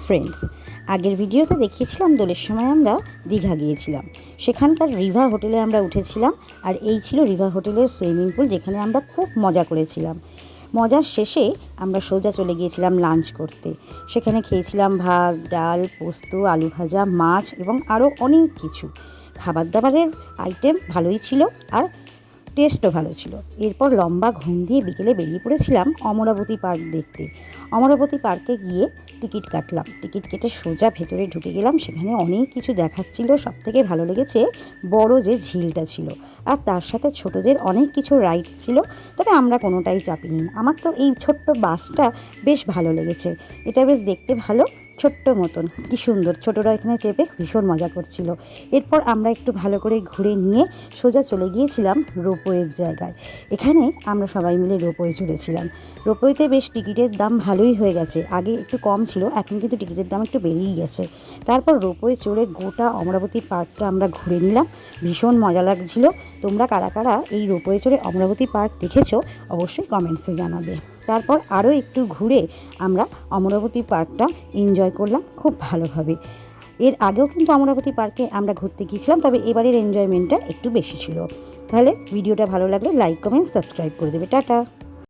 Friends, আগের ভিডিওতে দেখিয়েছিলাম দোলের সময় আমরা দীঘা গিয়েছিলাম। সেখানকার রিভা হোটেলে আমরা উঠেছিলাম, আর এই ছিল রিভা হোটেলের সুইমিং পুল, যেখানে আমরা খুব মজা করেছিলাম। মজার শেষে আমরা সোজা চলে গিয়েছিলাম লাঞ্চ করতে। সেখানে খেয়েছিলাম ভাত, ডাল, পোস্ত, আলু ভাজা, মাছ এবং আরও অনেক কিছু। খাবার দাবারের আইটেম ভালোই ছিল, আর টেস্টও ভালো ছিল। এরপর লম্বা ঘুম দিয়ে বিকেলে বেরিয়ে পড়েছিলাম অমরাবতী পার্ক দেখতে। অমরাবতী পার্কে গিয়ে টিকিট কাটলাম। টিকিট কেটে সোজা ভেতরে ঢুকে গেলাম। সেখানে অনেক কিছু দেখাচ্ছিল। সবথেকে ভালো লেগেছে বড় যে ঝিলটা ছিল, আর তার সাথে ছোটদের অনেক কিছু রাইডস ছিল, তবে আমরা কোনোটাই চাপিনি। আমার তো এই ছোট্ট বাসটা বেশ ভালো লেগেছে। এটা বেশ দেখতে ভালো, ছোট্ট মতন, কি সুন্দর। ছোটরা এখানে চেপে ভীষণ মজা করছিল। এরপর আমরা একটু ভালো করে ঘুরে নিয়ে সোজা চলে গিয়েছিলাম রোপওয়ের জায়গায়। এখানে আমরা সবাই মিলে রোপওয়ে চড়েছিলাম। রোপওয়েতে বেশ টিকিটের দাম ভালোই হয়ে গেছে। আগে একটু কম ছিল, এখন কিন্তু টিকিটের দাম একটু বেড়েই গেছে। তারপর রোপওয়ে চড়ে গোটা অমরাবতী পার্কটা আমরা ঘুরে নিলাম। ভীষণ মজা লাগছিল। তোমরা কারা কারা এই রোপওয়ে চড়ে অমরাবতী পার্ক দেখেছো অবশ্যই কমেন্টসে জানাবে। তারপর আরও একটু ঘুরে আমরা অমরাবতী পার্কটা এনজয় করলাম খুব ভালোভাবে। এর আগেও কিন্তু অমরাবতী পার্কে আমরা ঘুরতে গিয়েছিলাম, তবে এবারের এনজয়মেন্টটা একটু বেশি ছিল। তাহলে ভিডিওটা ভালো লাগলে লাইক, কমেন্ট, সাবস্ক্রাইব করে দেবে। টাটা।